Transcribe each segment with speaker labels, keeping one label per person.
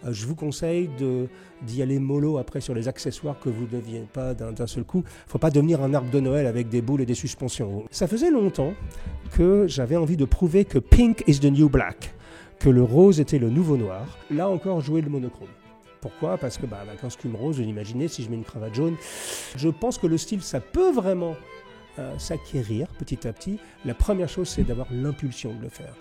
Speaker 1: je vous conseille d'y aller mollo après sur les accessoires que vous ne deviez pas d'un seul coup. Il ne faut pas devenir un arbre de Noël avec des boules et des suspensions. Ça faisait longtemps que j'avais envie de prouver que pink is the new black, que le rose était le nouveau noir. Là encore, jouer le monochrome. Pourquoi ? Parce que un costume rose, vous imaginez, si je mets une cravate jaune, je pense que le style, ça peut vraiment s'acquérir petit à petit. La première chose, c'est d'avoir l'impulsion de le faire.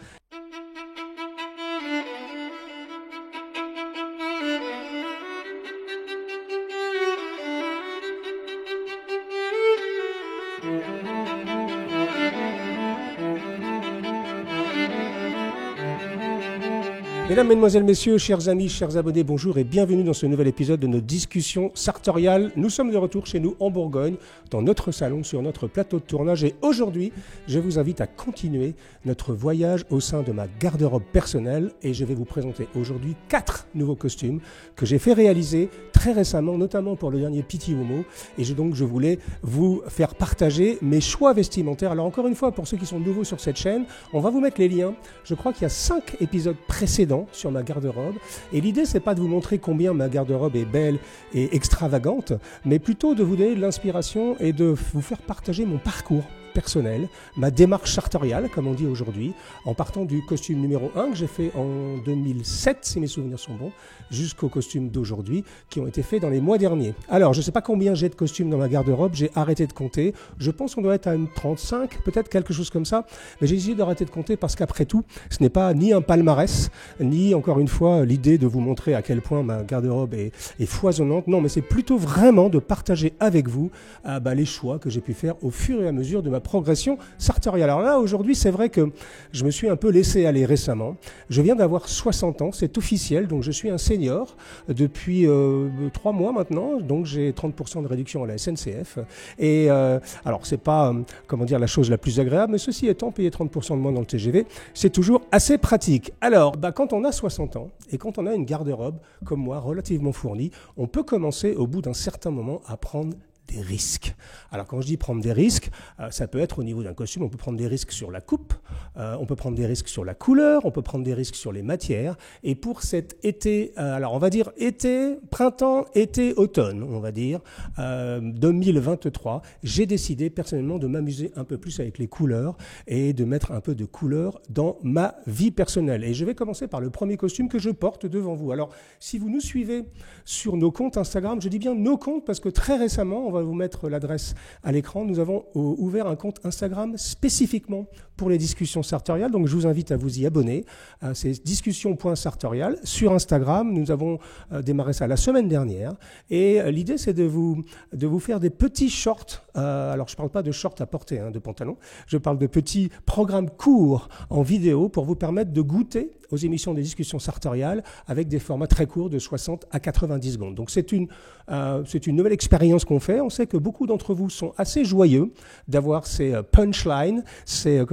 Speaker 1: Mesdames, Mesdemoiselles, Messieurs, chers amis, chers abonnés, bonjour et bienvenue dans ce nouvel épisode de nos discussions sartoriales. Nous sommes de retour chez nous en Bourgogne, dans notre salon, sur notre plateau de tournage. Et aujourd'hui, je vous invite à continuer notre voyage au sein de ma garde-robe personnelle. Et je vais vous présenter aujourd'hui 4 nouveaux costumes que j'ai fait réaliser très récemment, notamment pour le dernier Pitti Uomo. Et je voulais vous faire partager mes choix vestimentaires. Alors encore une fois, pour ceux qui sont nouveaux sur cette chaîne, on va vous mettre les liens. Je crois qu'il y a 5 épisodes précédents sur ma garde-robe. Et l'idée, c'est pas de vous montrer combien ma garde-robe est belle et extravagante, mais plutôt de vous donner de l'inspiration et de vous faire partager mon parcours personnel, ma démarche sartoriale, comme on dit aujourd'hui, en partant du costume numéro 1 que j'ai fait en 2007, si mes souvenirs sont bons, jusqu'au costume d'aujourd'hui, qui ont été faits dans les mois derniers. Alors, je ne sais pas combien j'ai de costumes dans ma garde-robe, j'ai arrêté de compter. Je pense qu'on doit être à une 35, peut-être quelque chose comme ça, mais j'ai décidé d'arrêter de compter parce qu'après tout, ce n'est pas ni un palmarès, ni encore une fois l'idée de vous montrer à quel point ma garde-robe est foisonnante. Non, mais c'est plutôt vraiment de partager avec vous les choix que j'ai pu faire au fur et à mesure de ma progression sartoriale. Alors là, aujourd'hui, c'est vrai que je me suis un peu laissé aller récemment. Je viens d'avoir 60 ans, c'est officiel, donc je suis un senior depuis 3 mois maintenant, donc j'ai 30% de réduction à la SNCF. Et alors, c'est pas, la chose la plus agréable, mais ceci étant, payer 30% de moins dans le TGV, c'est toujours assez pratique. Alors, quand on a 60 ans et quand on a une garde-robe, comme moi, relativement fournie, on peut commencer au bout d'un certain moment à prendre des risques. Alors quand je dis prendre des risques, ça peut être au niveau d'un costume, on peut prendre des risques sur la coupe, on peut prendre des risques sur la couleur, on peut prendre des risques sur les matières. Et pour cet été, alors on va dire été, printemps, été, automne, on va dire, 2023, j'ai décidé personnellement de m'amuser un peu plus avec les couleurs et de mettre un peu de couleur dans ma vie personnelle. Et je vais commencer par le premier costume que je porte devant vous. Alors si vous nous suivez sur nos comptes Instagram, je dis bien nos comptes parce que très récemment, on va vous mettre l'adresse à l'écran. Nous avons ouvert un compte Instagram spécifiquement pour les discussions sartoriales. Donc, je vous invite à vous y abonner. C'est discussion.sartorial. Sur Instagram, nous avons démarré ça la semaine dernière. Et l'idée, c'est de vous faire des petits shorts. Alors, je ne parle pas de shorts à porter, de pantalon. Je parle de petits programmes courts en vidéo pour vous permettre de goûter aux émissions des discussions sartoriales avec des formats très courts de 60 à 90 secondes. Donc, c'est une nouvelle expérience qu'on fait. On sait que beaucoup d'entre vous sont assez joyeux d'avoir ces punchlines, ces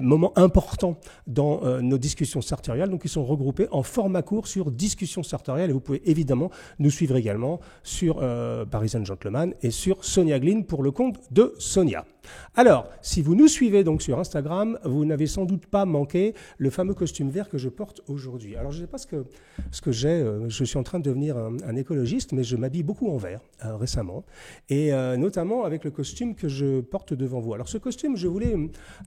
Speaker 1: moments importants dans nos discussions sartoriales. Donc, ils sont regroupés en format court sur discussions sartoriales. Et vous pouvez évidemment nous suivre également sur Parisian Gentleman et sur Sonia Glynn pour le compte de Sonia. Alors, si vous nous suivez donc sur Instagram, vous n'avez sans doute pas manqué le fameux costume vert que je porte aujourd'hui. Alors, je ne sais pas ce que j'ai. Je suis en train de devenir un écologiste, mais je m'habille beaucoup en vert récemment, et notamment avec le costume que je porte devant vous. Alors, ce costume, je voulais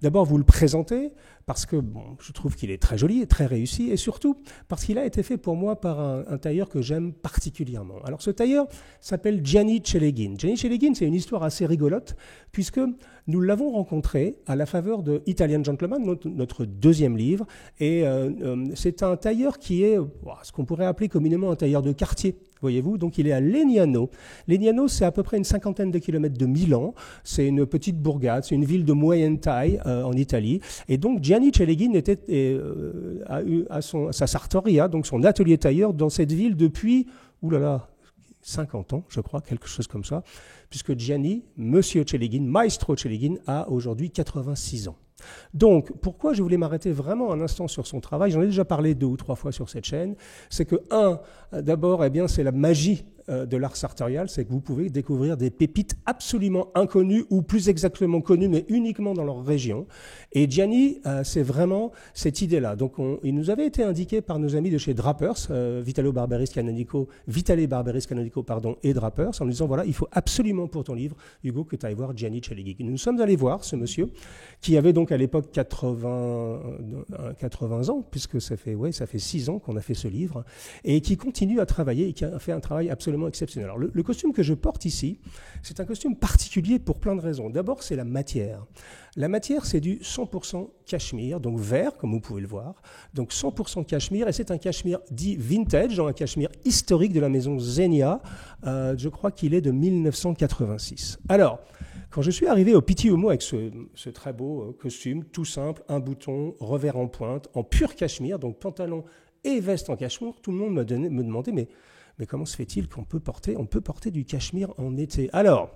Speaker 1: d'abord vous le présenter parce que je trouve qu'il est très joli et très réussi, et surtout parce qu'il a été fait pour moi par un tailleur que j'aime particulièrement. Alors, ce tailleur s'appelle Gianni Celeghin. Gianni Celeghin, c'est une histoire assez rigolote, puisque nous l'avons rencontré à la faveur de Italian Gentleman, notre deuxième livre. Et c'est un tailleur qui est ce qu'on pourrait appeler communément un tailleur de quartier, voyez-vous. Donc il est à Legnano. Legnano, c'est à peu près une 50aine de kilomètres de Milan. C'est une petite bourgade, c'est une ville de moyenne taille en Italie. Et donc Gianni Celeghin a eu sa sartoria, donc son atelier tailleur, dans cette ville depuis 50 ans, je crois, quelque chose comme ça, puisque Gianni, Monsieur Celeghin, Maestro Celeghin, a aujourd'hui 86 ans. Donc, pourquoi je voulais m'arrêter vraiment un instant sur son travail ? J'en ai déjà parlé 2 ou 3 fois sur cette chaîne. C'est que, d'abord, c'est la magie de l'art sartorial, c'est que vous pouvez découvrir des pépites absolument inconnues, ou plus exactement connues, mais uniquement dans leur région. Et Gianni, c'est vraiment cette idée-là. Donc, il nous avait été indiqué par nos amis de chez Drapers, Vitale Barberis Canonico, et Drapers, en nous disant, voilà, il faut absolument pour ton livre, Hugo, que tu ailles voir Gianni Celegui. Nous sommes allés voir ce monsieur, qui avait donc à l'époque 80 ans, puisque ça fait 6 ans qu'on a fait ce livre, et qui continue à travailler et qui a fait un travail absolument exceptionnel. Alors, le costume que je porte ici, c'est un costume particulier pour plein de raisons. D'abord, c'est la matière. La matière, c'est du 100% cachemire, donc vert, comme vous pouvez le voir. Donc 100% cachemire, et c'est un cachemire dit vintage, un cachemire historique de la maison Zegna. Je crois qu'il est de 1986. Alors, quand je suis arrivé au Pitti Uomo avec ce très beau costume, tout simple, un bouton, revers en pointe, en pur cachemire, donc pantalon et veste en cachemire, tout le monde me demandait, mais comment se fait-il qu'on peut porter du cachemire en été? Alors,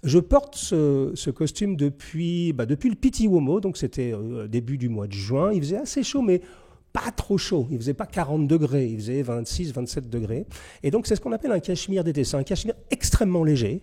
Speaker 1: je porte ce costume depuis le Pitti Uomo, donc c'était début du mois de juin. Il faisait assez chaud, mais pas trop chaud. Il ne faisait pas 40 degrés, il faisait 26, 27 degrés. Et donc c'est ce qu'on appelle un cachemire d'été. C'est un cachemire extrêmement léger.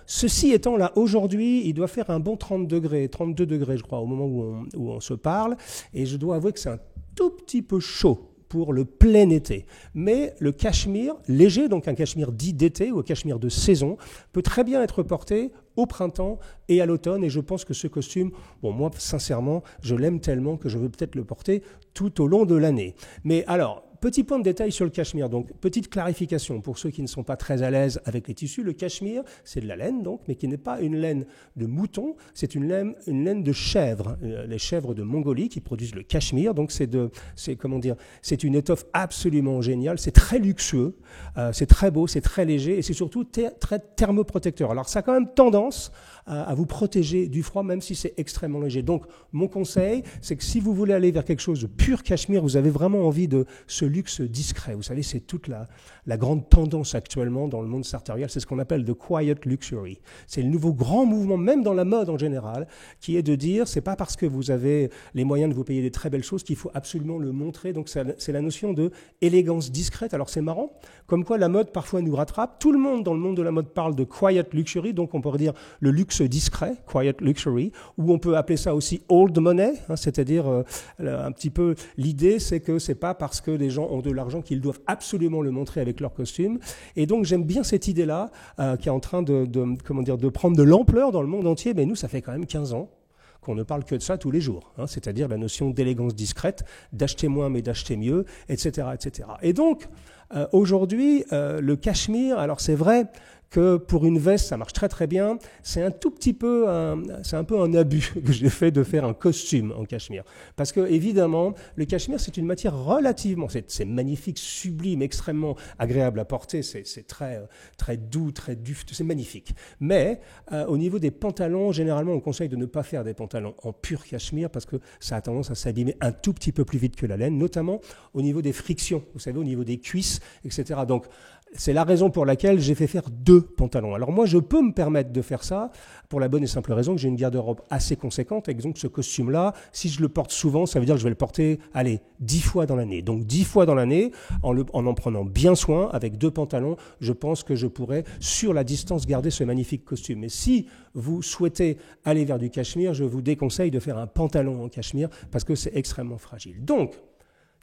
Speaker 1: Ceci étant là, aujourd'hui, il doit faire un bon 30 degrés, 32 degrés, je crois, au moment où on se parle. Et je dois avouer que c'est un tout petit peu chaud pour le plein été. Mais le cachemire léger, donc un cachemire dit d'été ou un cachemire de saison, peut très bien être porté au printemps et à l'automne. Et je pense que ce costume, moi, sincèrement, je l'aime tellement que je veux peut-être le porter tout au long de l'année. Mais alors, petit point de détail sur le cachemire. Donc, petite clarification pour ceux qui ne sont pas très à l'aise avec les tissus. Le cachemire, c'est de la laine, donc, mais qui n'est pas une laine de mouton, c'est une laine de chèvre. Les chèvres de Mongolie qui produisent le cachemire. Donc, c'est une étoffe absolument géniale. C'est très luxueux, c'est très beau, c'est très léger et c'est surtout très thermoprotecteur. Alors, ça a quand même tendance à vous protéger du froid, même si c'est extrêmement léger. Donc, mon conseil, c'est que si vous voulez aller vers quelque chose de pur cachemire, vous avez vraiment envie de ce luxe discret. Vous savez, c'est toute la grande tendance actuellement dans le monde sartorial, c'est ce qu'on appelle the quiet luxury. C'est le nouveau grand mouvement, même dans la mode en général, qui est de dire, c'est pas parce que vous avez les moyens de vous payer des très belles choses qu'il faut absolument le montrer. Donc, c'est la notion de élégance discrète. Alors, c'est marrant, comme quoi la mode parfois nous rattrape. Tout le monde dans le monde de la mode parle de quiet luxury, donc on pourrait dire le luxe discret, quiet luxury, ou on peut appeler ça aussi old money, c'est-à-dire un petit peu l'idée, c'est que c'est pas parce que les gens ont de l'argent qu'ils doivent absolument le montrer avec leur costume. Et donc j'aime bien cette idée-là qui est en train de prendre de l'ampleur dans le monde entier. Mais nous, ça fait quand même 15 ans qu'on ne parle que de ça tous les jours, c'est-à-dire la notion d'élégance discrète, d'acheter moins mais d'acheter mieux, etc., etc. Et donc aujourd'hui, le cachemire, alors c'est vrai que pour une veste, ça marche très très bien. C'est un peu un abus que j'ai fait de faire un costume en cachemire. Parce que, évidemment, le cachemire, c'est une matière relativement, c'est magnifique, sublime, extrêmement agréable à porter. C'est très, très doux, très duft, c'est magnifique. Mais, au niveau des pantalons, généralement, on conseille de ne pas faire des pantalons en pur cachemire parce que ça a tendance à s'abîmer un tout petit peu plus vite que la laine, notamment au niveau des frictions, vous savez, au niveau des cuisses, etc. Donc, c'est la raison pour laquelle j'ai fait faire 2 pantalons. Alors moi, je peux me permettre de faire ça pour la bonne et simple raison que j'ai une garde-robe assez conséquente. Et donc ce costume-là, si je le porte souvent, ça veut dire que je vais le porter, 10 fois dans l'année. Donc 10 fois dans l'année, en prenant bien soin, avec 2 pantalons, je pense que je pourrais, sur la distance, garder ce magnifique costume. Mais si vous souhaitez aller vers du cachemire, je vous déconseille de faire un pantalon en cachemire parce que c'est extrêmement fragile. Donc,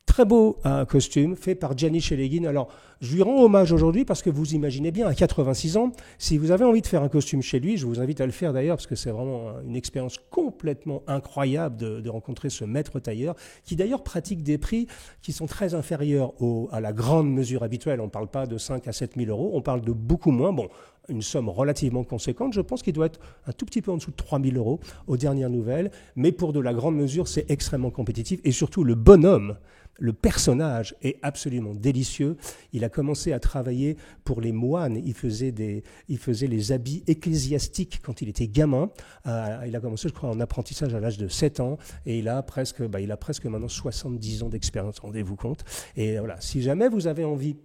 Speaker 1: très beau costume fait par Gianni Celegui. Alors, je lui rends hommage aujourd'hui parce que vous imaginez bien, à 86 ans, si vous avez envie de faire un costume chez lui, je vous invite à le faire d'ailleurs parce que c'est vraiment une expérience complètement incroyable de rencontrer ce maître tailleur qui d'ailleurs pratique des prix qui sont très inférieurs à la grande mesure habituelle. On ne parle pas de 5 à 7 000 euros, on parle de beaucoup moins. Bon, une somme relativement conséquente. Je pense qu'il doit être un tout petit peu en dessous de 3 000 euros aux dernières nouvelles. Mais pour de la grande mesure, c'est extrêmement compétitif. Et surtout, le bonhomme, le personnage est absolument délicieux. Il a commencé à travailler pour les moines. Il faisait les habits ecclésiastiques quand il était gamin. Il a commencé, je crois, en apprentissage à l'âge de 7 ans. Et il a presque maintenant 70 ans d'expérience, rendez-vous compte. Et voilà, si jamais vous avez envie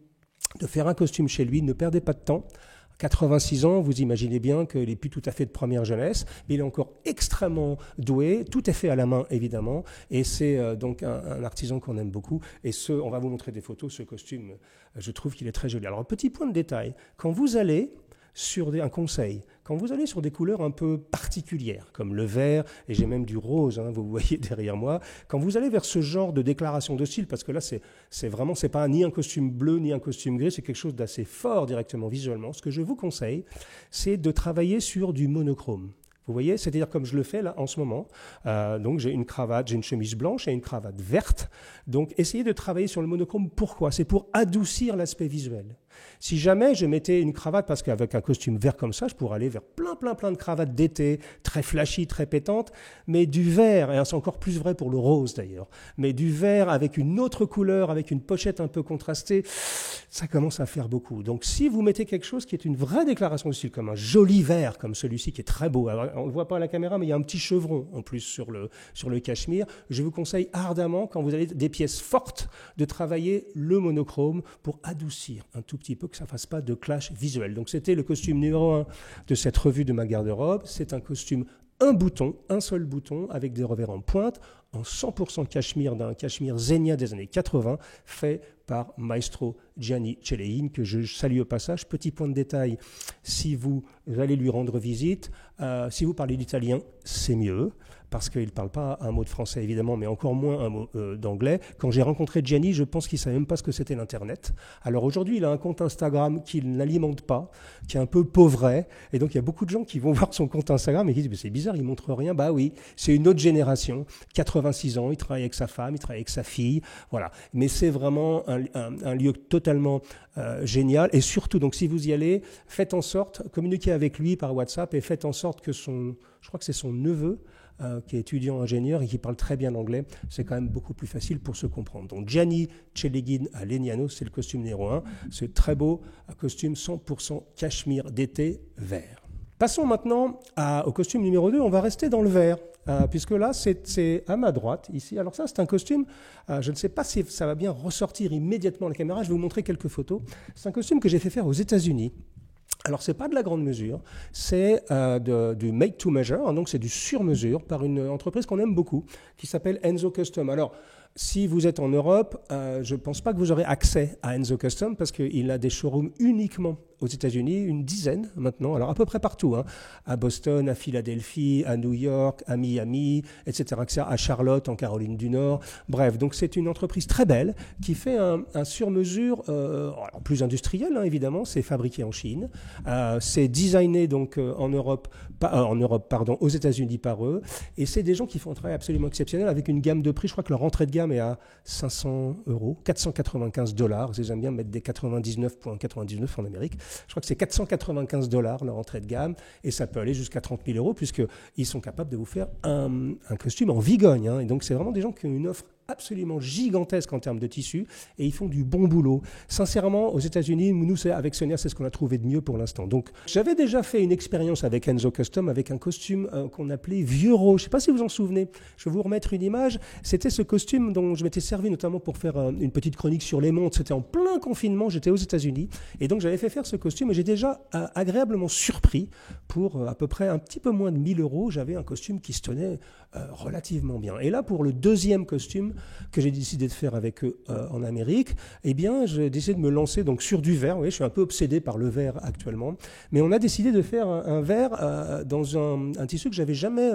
Speaker 1: de faire un costume chez lui, ne perdez pas de temps. 86 ans, vous imaginez bien qu'il n'est plus tout à fait de première jeunesse, mais il est encore extrêmement doué, tout est fait à la main évidemment, et c'est donc un artisan qu'on aime beaucoup, et on va vous montrer des photos, ce costume, je trouve qu'il est très joli. Alors un petit point de détail, quand vous allez un conseil, quand vous allez sur des couleurs un peu particulières, comme le vert, et j'ai même du rose, hein, vous voyez derrière moi, quand vous allez vers ce genre de déclaration de style, parce que là, c'est pas ni un costume bleu, ni un costume gris, c'est quelque chose d'assez fort directement visuellement, ce que je vous conseille, c'est de travailler sur du monochrome. Vous voyez, c'est-à-dire comme je le fais là en ce moment. Donc j'ai une cravate, j'ai une chemise blanche et une cravate verte. Donc essayez de travailler sur le monochrome. Pourquoi? C'est pour adoucir l'aspect visuel. Si jamais je mettais une cravate, parce qu'avec un costume vert comme ça, je pourrais aller vers plein de cravates d'été, très flashy, très pétantes, mais du vert, et c'est encore plus vrai pour le rose d'ailleurs, mais du vert avec une autre couleur, avec une pochette un peu contrastée, ça commence à faire beaucoup. Donc si vous mettez quelque chose qui est une vraie déclaration de style, comme un joli vert, comme celui-ci qui est très beau, alors, on ne le voit pas à la caméra, mais il y a un petit chevron en plus sur le cachemire, je vous conseille ardemment, quand vous avez des pièces fortes, de travailler le monochrome pour adoucir un tout petit peu, que ça ne fasse pas de clash visuel. Donc c'était le costume numéro 1 de cette revue de ma garde-robe. C'est un costume un seul bouton, avec des revers en pointe, en 100% cachemire, d'un cachemire Zegna des années 80, fait par Maestro Gianni Celein, que je salue au passage. Petit point de détail, si vous allez lui rendre visite, si vous parlez l'italien, c'est mieux, parce qu'il ne parle pas un mot de français évidemment, mais encore moins un mot d'anglais. Quand j'ai rencontré Gianni, je pense qu'il ne savait même pas ce que c'était l'Internet. Alors aujourd'hui, il a un compte Instagram qu'il n'alimente pas, qui est un peu pauvret, et donc il y a beaucoup de gens qui vont voir son compte Instagram et qui disent « c'est bizarre, il ne montre rien ». Bah oui, c'est une autre génération, 86 ans, il travaille avec sa femme, il travaille avec sa fille, voilà. Mais c'est vraiment un lieu totalement génial, et surtout, donc si vous y allez, faites en sorte, communiquez avec lui par WhatsApp et faites en sorte que je crois que c'est son neveu, qui est étudiant ingénieur et qui parle très bien anglais, c'est quand même beaucoup plus facile pour se comprendre. Donc Gianni Celein à Legnano, c'est le costume numéro 1, c'est très beau, un costume 100% cachemire d'été vert. Passons maintenant au costume numéro 2, on va rester dans le vert. Puisque là, c'est à ma droite, ici. Alors ça, c'est un costume, je ne sais pas si ça va bien ressortir immédiatement à la caméra, je vais vous montrer quelques photos. C'est un costume que j'ai fait faire aux États-Unis. Alors, ce n'est pas de la grande mesure, c'est du made to measure, donc c'est du sur-mesure par une entreprise qu'on aime beaucoup, qui s'appelle Enzo Custom. Alors, si vous êtes en Europe, je ne pense pas que vous aurez accès à Enzo Custom parce qu'il a des showrooms uniquement aux États-Unis, une dizaine maintenant, alors à peu près partout, hein, à Boston, à Philadelphie, à New York, à Miami, etc., à Charlotte, en Caroline du Nord. Bref, donc c'est une entreprise très belle qui fait un sur-mesure, plus industriel, hein, évidemment, c'est fabriqué en Chine, c'est designé donc aux États-Unis par eux, et c'est des gens qui font un travail absolument exceptionnel avec une gamme de prix. Je crois que leur entrée de gamme est à 500 €, $495. Ils aiment bien mettre des 99,99 en Amérique. Je crois que c'est 495 $ leur entrée de gamme, et ça peut aller jusqu'à 30 000 €, puisqu'ils sont capables de vous faire un costume en vigogne. Hein. Et donc, c'est vraiment des gens qui ont une offre absolument gigantesque en termes de tissu, et ils font du bon boulot. Sincèrement, aux États-Unis, nous, avec Sonia, c'est ce qu'on a trouvé de mieux pour l'instant. Donc, j'avais déjà fait une expérience avec Enzo Custom, avec un costume qu'on appelait Vieux Rose. Je ne sais pas si vous en souvenez. Je vais vous remettre une image. C'était ce costume dont je m'étais servi notamment pour faire une petite chronique sur les montres. C'était en plein confinement, j'étais aux États-Unis, et donc j'avais fait faire ce costume, et j'ai déjà agréablement surpris. Pour à peu près un petit peu moins de 1 000 €, j'avais un costume qui se tenait relativement bien. Et là, pour le deuxième costume que j'ai décidé de faire avec eux en Amérique, eh bien, j'ai décidé de me lancer donc sur du vert. Oui, je suis un peu obsédé par le vert actuellement, mais on a décidé de faire un vert dans un tissu que j'avais jamais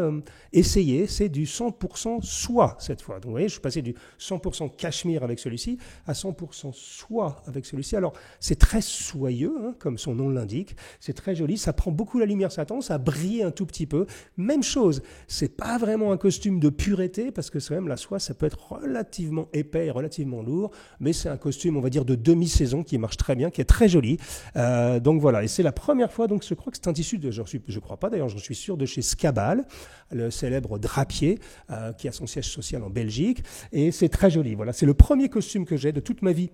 Speaker 1: essayé. C'est du 100% soie cette fois. Donc, vous voyez, je suis passé du 100% cachemire avec celui-ci à 100% soie avec celui-ci. Alors, c'est très soyeux, hein, comme son nom l'indique. C'est très joli. Ça prend beaucoup la lumière, ça a tendance à briller un tout petit peu. Même chose, c'est pas vraiment un costume de pureté, parce que c'est même la soie, ça peut être relativement épais et relativement lourd, mais c'est un costume, on va dire, de demi-saison qui marche très bien, qui est très joli. Donc voilà, et c'est la première fois, donc je crois que c'est un tissu, je crois pas d'ailleurs, j'en suis sûr, de chez Scabal, le célèbre drapier, qui a son siège social en Belgique, et c'est très joli. Voilà, c'est le premier costume que j'ai de toute ma vie.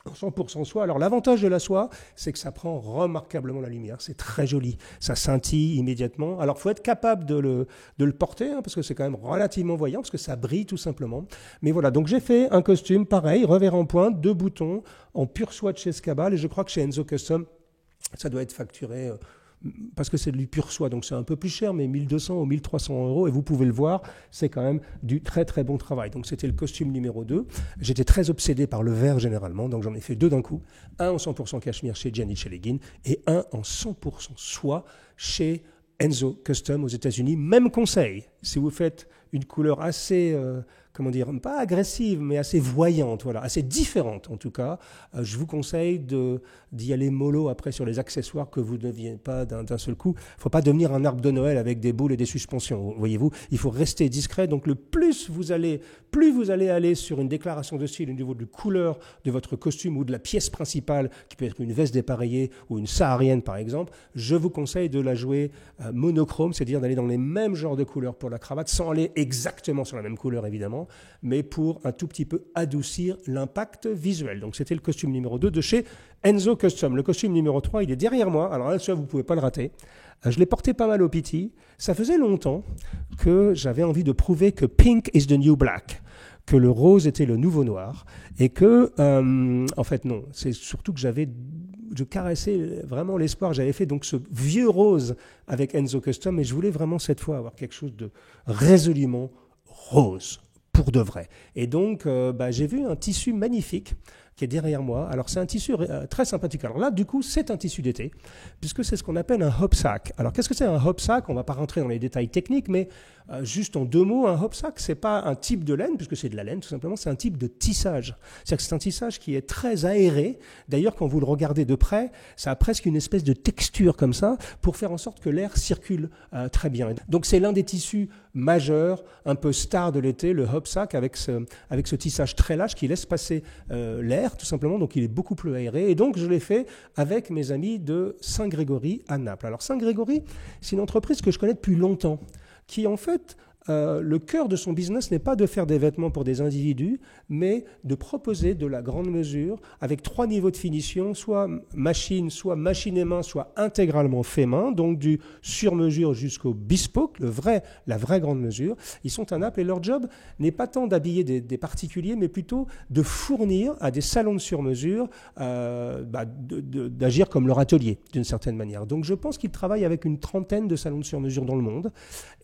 Speaker 1: 100% soie. Alors l'avantage de la soie, c'est que ça prend remarquablement la lumière. C'est très joli. Ça scintille immédiatement. Alors il faut être capable de le porter, hein, parce que c'est quand même relativement voyant, parce que ça brille tout simplement. Mais voilà, donc j'ai fait un costume pareil, revers en pointe, 2 boutons, en pure soie de chez Scabal, et je crois que chez Enzo Custom, Ça doit être facturé parce que c'est du pur soie, donc c'est un peu plus cher, mais 1200 ou 1300 euros, et vous pouvez le voir, c'est quand même du très très bon travail. Donc c'était le costume numéro 2. J'étais très obsédé par le vert généralement, donc j'en ai fait 2 d'un coup, un en 100% cachemire chez Gianni Cellegin et un en 100% soie chez Enzo Custom aux États-Unis. Même conseil, si vous faites une couleur assez, comment dire, pas agressive, mais assez voyante, voilà, assez différente en tout cas, je vous conseille d'y aller mollo après sur les accessoires, que vous ne deviennent pas d'un seul coup. Il ne faut pas devenir un arbre de Noël avec des boules et des suspensions, voyez-vous. Il faut rester discret. Donc plus vous allez aller sur une déclaration de style au niveau de couleur de votre costume ou de la pièce principale, qui peut être une veste dépareillée ou une saharienne par exemple, je vous conseille de la jouer monochrome, c'est-à-dire d'aller dans les mêmes genres de couleurs pour la cravate, sans aller exactement sur la même couleur évidemment, mais pour un tout petit peu adoucir l'impact visuel. Donc c'était le costume numéro 2 de chez Enzo Custom. Le costume numéro 3, il est derrière moi. Alors là, vous ne pouvez pas le rater. Je l'ai porté pas mal au PT. Ça faisait longtemps que j'avais envie de prouver que pink is the new black, que le rose était le nouveau noir, et que, en fait non, c'est surtout que je caressais vraiment l'espoir. J'avais fait donc ce vieux rose avec Enzo Custom, et je voulais vraiment cette fois avoir quelque chose de résolument rose, pour de vrai. Et donc, j'ai vu un tissu magnifique qui est derrière moi. Alors, c'est un tissu très sympathique. Alors là, du coup, c'est un tissu d'été, puisque c'est ce qu'on appelle un hop sack. Alors, qu'est-ce que c'est un hop sack? On ne va pas rentrer dans les détails techniques, mais juste en 2 mots, un hop sack, c'est pas un type de laine, puisque c'est de la laine, tout simplement, c'est un type de tissage. C'est-à-dire que c'est un tissage qui est très aéré. D'ailleurs, quand vous le regardez de près, ça a presque une espèce de texture comme ça, pour faire en sorte que l'air circule très bien. Donc, c'est l'un des tissus majeurs, un peu star de l'été, le hop sack, avec ce tissage très large qui laisse passer l'air, tout simplement. Donc, il est beaucoup plus aéré. Et donc, je l'ai fait avec mes amis de Saint-Grégory à Naples. Alors, Saint-Grégory, c'est une entreprise que je connais depuis longtemps, qui en fait, le cœur de son business n'est pas de faire des vêtements pour des individus, mais de proposer de la grande mesure avec 3 niveaux de finition, soit machine et main, soit intégralement fait main, donc du sur-mesure jusqu'au bespoke, la vraie grande mesure. Ils sont à Naples et leur job n'est pas tant d'habiller des particuliers, mais plutôt de fournir à des salons de sur-mesure, d'agir comme leur atelier d'une certaine manière. Donc je pense qu'ils travaillent avec une 30aine de salons de sur-mesure dans le monde,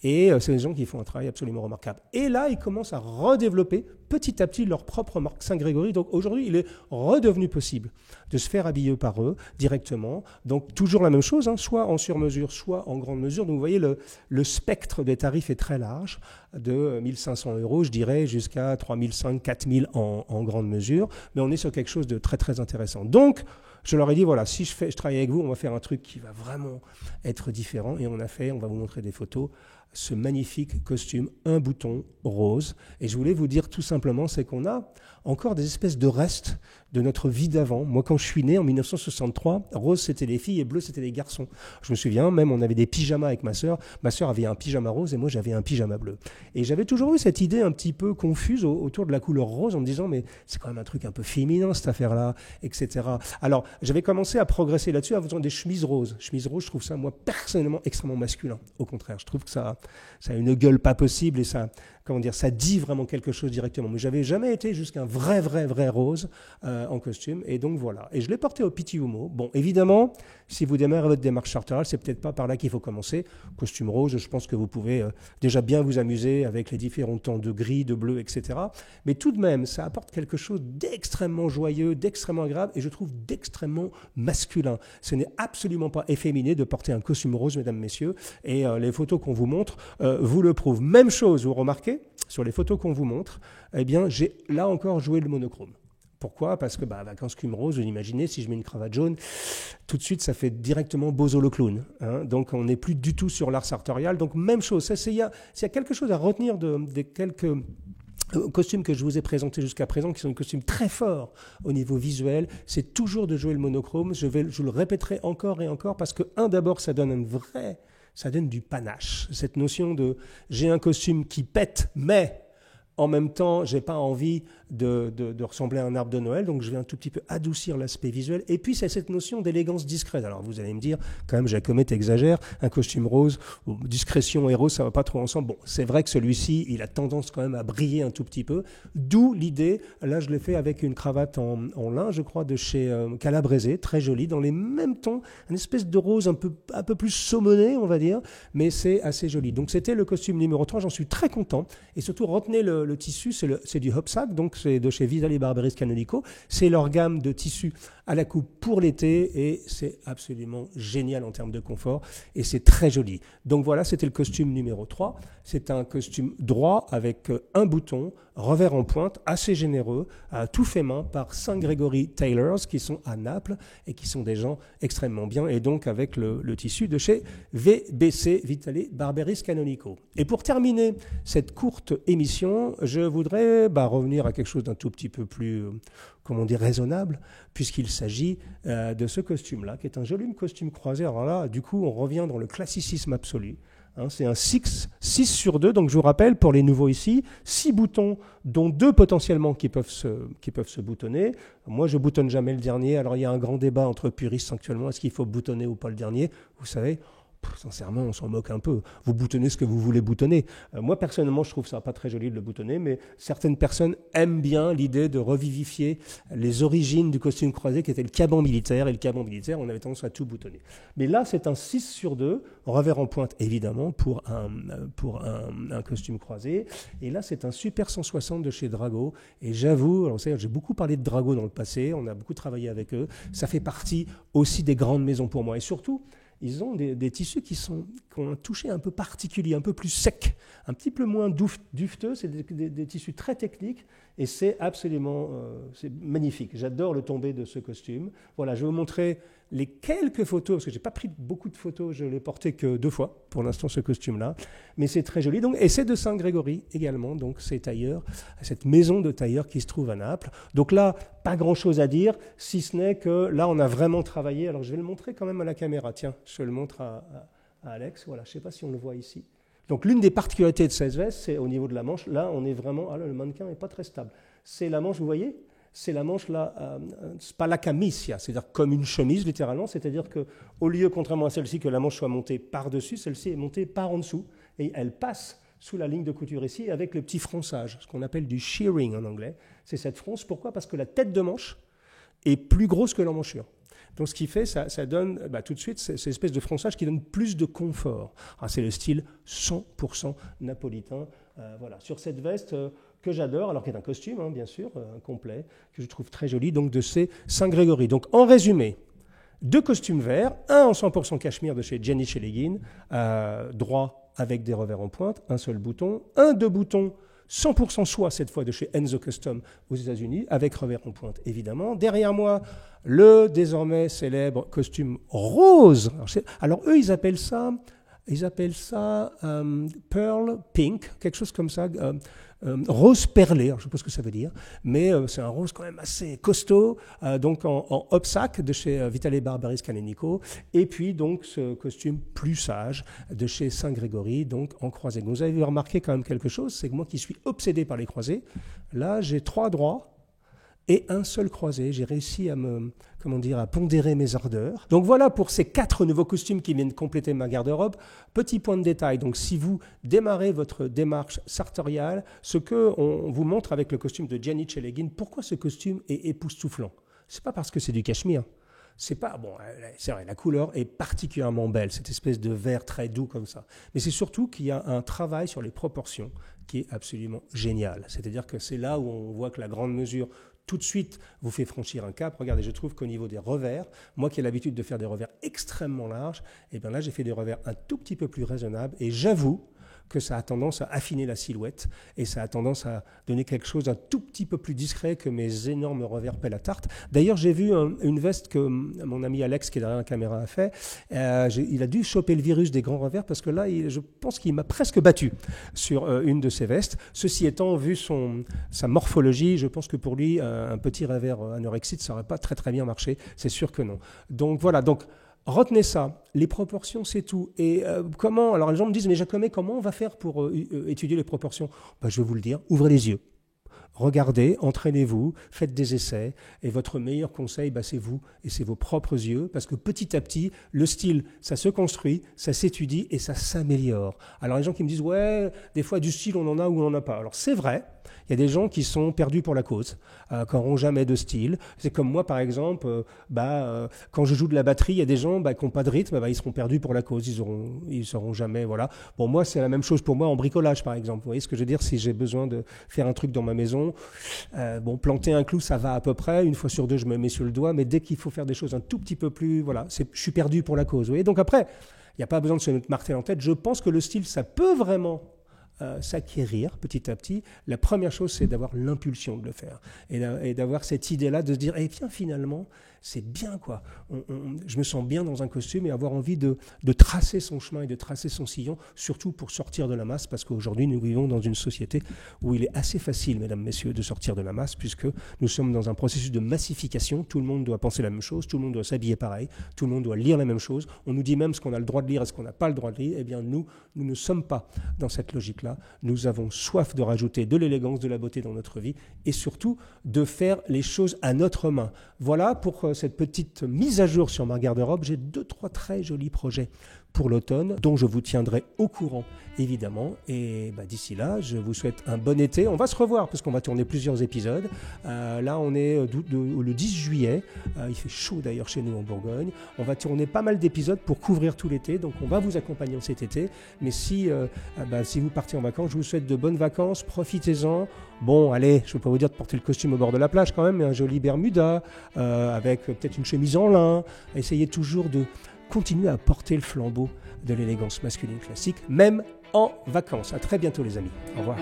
Speaker 1: et c'est des gens qui font un travail absolument remarquable. Et là, ils commencent à redévelopper petit à petit leur propre marque Saint-Grégory. Donc aujourd'hui, il est redevenu possible de se faire habiller par eux directement. Donc toujours la même chose, soit en sur-mesure, soit en grande mesure. Donc vous voyez, le spectre des tarifs est très large, de 1 500 €, je dirais, jusqu'à 3 500, 4 000 en grande mesure. Mais on est sur quelque chose de très très intéressant. Donc, je leur ai dit, voilà, si je travaille avec vous, on va faire un truc qui va vraiment être différent. Et on va vous montrer des photos, ce magnifique costume, un bouton rose. Et je voulais vous dire tout simplement, c'est qu'on a encore des espèces de restes de notre vie d'avant. Moi, quand je suis né en 1963, rose, c'était les filles et bleu, c'était les garçons. Je me souviens, même, on avait des pyjamas avec ma sœur. Ma sœur avait un pyjama rose et moi, j'avais un pyjama bleu. Et j'avais toujours eu cette idée un petit peu confuse autour de la couleur rose en me disant, mais c'est quand même un truc un peu féminin, cette affaire-là, etc. Alors, j'avais commencé à progresser là-dessus en faisant des chemises roses. Chemises roses, je trouve ça, moi, personnellement, extrêmement masculin. Au contraire, je trouve que ça a une gueule pas possible et ça dit vraiment quelque chose directement. Mais j'avais jamais été jusqu'à un vrai rose en costume. Et donc voilà. Et je l'ai porté au Pitti Uomo. Bon, évidemment, si vous démarrez votre démarche charterale, c'est peut-être pas par là qu'il faut commencer. Costume rose, je pense que vous pouvez déjà bien vous amuser avec les différents tons de gris, de bleu, etc. Mais tout de même, ça apporte quelque chose d'extrêmement joyeux, d'extrêmement agréable et je trouve d'extrêmement masculin. Ce n'est absolument pas efféminé de porter un costume rose, mesdames, messieurs. Et les photos qu'on vous montre vous le prouvent. Même chose, vous remarquez, sur les photos qu'on vous montre, eh bien, j'ai là encore joué le monochrome. Pourquoi? Parce que costume rose, vous imaginez, si je mets une cravate jaune, tout de suite, ça fait directement Bozo le clown. Donc, on n'est plus du tout sur l'art sartorial. Donc, même chose. S'il y a quelque chose à retenir des quelques costumes que je vous ai présentés jusqu'à présent, qui sont des costumes très forts au niveau visuel, c'est toujours de jouer le monochrome. Je le répéterai encore et encore parce que, d'abord, ça donne ça donne du panache. Cette notion de j'ai un costume qui pète, mais En même temps, j'ai pas envie de ressembler à un arbre de Noël, donc je vais un tout petit peu adoucir l'aspect visuel. Et puis, c'est cette notion d'élégance discrète. Alors, vous allez me dire, quand même, Jacomet exagère, un costume rose, discrétion et rose, ça va pas trop ensemble. Bon, c'est vrai que celui-ci, il a tendance quand même à briller un tout petit peu, d'où l'idée, là, je l'ai fait avec une cravate en lin, je crois, de chez Calabrese, très jolie, dans les mêmes tons, une espèce de rose un peu plus saumonné, on va dire, mais c'est assez joli. Donc, c'était le costume numéro 3, j'en suis très content. Et surtout, retenez le tissu, c'est du Hopsack, donc c'est de chez Vitale Barberis Canonico. C'est leur gamme de tissus à la coupe pour l'été et c'est absolument génial en termes de confort et c'est très joli. Donc voilà, c'était le costume numéro 3. C'est un costume droit avec un bouton, revers en pointe, assez généreux, tout fait main par Saint Gregory Tailors qui sont à Naples et qui sont des gens extrêmement bien et donc avec le tissu de chez VBC, Vitale Barberis Canonico. Et pour terminer cette courte émission, je voudrais revenir à quelque chose d'un tout petit peu plus, comment on dit, raisonnable, puisqu'il s'agit de ce costume-là, qui est un joli costume croisé. Alors là, du coup, on revient dans le classicisme absolu. Hein, c'est un 6 sur 2, donc je vous rappelle, pour les nouveaux ici, 6 boutons, dont 2 potentiellement qui peuvent se boutonner. Moi, je boutonne jamais le dernier. Alors, il y a un grand débat entre puristes actuellement. Est-ce qu'il faut boutonner ou pas le dernier? Vous savez, sincèrement, on s'en moque un peu. Vous boutonnez ce que vous voulez boutonner. Moi, personnellement, je trouve ça pas très joli de le boutonner, mais certaines personnes aiment bien l'idée de revivifier les origines du costume croisé qui était le caban militaire. Et le caban militaire, on avait tendance à tout boutonner. Mais là, c'est un 6 sur 2, revers en pointe, évidemment, pour un costume croisé. Et là, c'est un Super 160 de chez Drago. Et j'avoue, alors, j'ai beaucoup parlé de Drago dans le passé, on a beaucoup travaillé avec eux. Ça fait partie aussi des grandes maisons pour moi. Et surtout, ils ont des tissus qui ont un toucher un peu particulier, un peu plus sec, un petit peu moins dufteux. C'est des tissus très techniques et c'est absolument c'est magnifique. J'adore le tombé de ce costume. Voilà, je vais vous montrer les quelques photos, parce que je n'ai pas pris beaucoup de photos, je l'ai porté que 2 fois, pour l'instant, ce costume-là. Mais c'est très joli. Donc, et c'est de Saint Grégory également, donc ces tailleurs, cette maison de tailleurs qui se trouve à Naples. Donc là, pas grand-chose à dire, si ce n'est que là, on a vraiment travaillé. Alors, je vais le montrer quand même à la caméra. Tiens, je le montre à Alex. Voilà, je ne sais pas si on le voit ici. Donc, l'une des particularités de cette veste, c'est au niveau de la manche. Là, on est vraiment... Ah là, le mannequin n'est pas très stable. C'est la manche, vous voyez ? C'est la manche là, spalla camicia, c'est-à-dire comme une chemise littéralement, c'est-à-dire qu'au lieu, contrairement à celle-ci, que la manche soit montée par-dessus, celle-ci est montée par en dessous et elle passe sous la ligne de couture ici avec le petit fronçage, ce qu'on appelle du shearing en anglais. C'est cette fronce, pourquoi? Parce que la tête de manche est plus grosse que l'emmanchure. Donc ce qui fait, ça donne tout de suite cette espèce de fronçage qui donne plus de confort. C'est le style 100% napolitain. Voilà. Sur cette veste que j'adore, alors qui est un costume, bien sûr, complet, que je trouve très joli, donc de chez Saint Grégory. Donc en résumé, 2 costumes verts, un en 100% cachemire de chez Gianni Celleggin, droit avec des revers en pointe, un seul bouton, 2 boutons 100% soie cette fois de chez Enzo Custom aux États-Unis, avec revers en pointe évidemment. Derrière moi, le désormais célèbre costume rose. Alors eux, ils appellent ça pearl pink, quelque chose comme ça, rose perlé, alors je ne sais pas ce que ça veut dire, mais c'est un rose quand même assez costaud, donc en Hopsack de chez Vitale Barberis Canonico, et puis donc ce costume plus sage de chez Saint Grégory, donc en croisé. Vous avez remarqué quand même quelque chose, c'est que moi qui suis obsédé par les croisés, là j'ai 3 droits et un seul croisé. J'ai réussi à pondérer mes ardeurs. Donc voilà pour ces 4 nouveaux costumes qui viennent compléter ma garde-robe. Petit point de détail, donc si vous démarrez votre démarche sartoriale, ce qu'on vous montre avec le costume de Gianni Celleggin, pourquoi ce costume est époustouflant? C'est pas parce que c'est du cachemire. C'est pas, c'est vrai, la couleur est particulièrement belle, cette espèce de vert très doux comme ça. Mais c'est surtout qu'il y a un travail sur les proportions qui est absolument génial. C'est-à-dire que c'est là où on voit que la grande mesure tout de suite vous fait franchir un cap. Regardez, je trouve qu'au niveau des revers, moi qui ai l'habitude de faire des revers extrêmement larges, et bien là j'ai fait des revers un tout petit peu plus raisonnables et j'avoue que ça a tendance à affiner la silhouette et ça a tendance à donner quelque chose d'un tout petit peu plus discret que mes énormes revers pelle à tarte. D'ailleurs, j'ai vu une veste que mon ami Alex, qui est derrière la caméra, a fait. Il a dû choper le virus des grands revers parce que là, je pense qu'il m'a presque battu sur une de ses vestes. Ceci étant, vu sa morphologie, je pense que pour lui, un petit revers anorexique, ça n'aurait pas très très bien marché. C'est sûr que non. Donc voilà. Donc, retenez ça. Les proportions, c'est tout. Et comment? Alors les gens me disent, mais Jacomet, comment on va faire pour étudier les proportions? Je vais vous le dire, ouvrez les yeux. Regardez, entraînez-vous, faites des essais, et votre meilleur conseil, c'est vous, et c'est vos propres yeux, parce que petit à petit, le style, ça se construit, ça s'étudie, et ça s'améliore. Alors les gens qui me disent, ouais, des fois du style, on en a ou on n'en a pas. Alors c'est vrai, il y a des gens qui sont perdus pour la cause, qui n'auront jamais de style. C'est comme moi, par exemple, quand je joue de la batterie, il y a des gens qui n'ont pas de rythme, ils seront perdus pour la cause, ils sauront jamais, voilà. Bon, moi, c'est la même chose pour moi en bricolage, par exemple. Vous voyez ce que je veux dire? Si j'ai besoin de faire un truc dans ma maison, planter un clou, ça va à peu près. Une fois sur deux, je me mets sur le doigt, mais dès qu'il faut faire des choses un tout petit peu plus, voilà, je suis perdu pour la cause. Vous voyez? Donc après, il n'y a pas besoin de se mettre marteler en tête. Je pense que le style, ça peut vraiment s'acquérir petit à petit. La première chose, c'est d'avoir l'impulsion de le faire et d'avoir cette idée-là de se dire, tiens, finalement, c'est bien, quoi. Je me sens bien dans un costume et avoir envie de tracer son chemin et de tracer son sillon, surtout pour sortir de la masse, parce qu'aujourd'hui, nous vivons dans une société où il est assez facile, mesdames, messieurs, de sortir de la masse, puisque nous sommes dans un processus de massification. Tout le monde doit penser la même chose, tout le monde doit s'habiller pareil, tout le monde doit lire la même chose. On nous dit même ce qu'on a le droit de lire et ce qu'on n'a pas le droit de lire. Eh bien, nous ne sommes pas dans cette logique-là. Nous avons soif de rajouter de l'élégance, de la beauté dans notre vie et surtout de faire les choses à notre main. Voilà pour cette petite mise à jour sur ma garde-robe. J'ai 2-3 très jolis projets pour l'automne, dont je vous tiendrai au courant, évidemment. Et d'ici là, je vous souhaite un bon été. On va se revoir, parce qu'on va tourner plusieurs épisodes. Là, on est le 10 juillet. Il fait chaud, d'ailleurs, chez nous, en Bourgogne. On va tourner pas mal d'épisodes pour couvrir tout l'été. Donc, on va vous accompagner cet été. Mais si vous partez en vacances, je vous souhaite de bonnes vacances. Profitez-en. Bon, allez, je ne vais pas vous dire de porter le costume au bord de la plage, quand même, mais un joli Bermuda, avec peut-être une chemise en lin. Essayez toujours de continuer à porter le flambeau de l'élégance masculine classique, même en vacances. À très bientôt, les amis. Au revoir.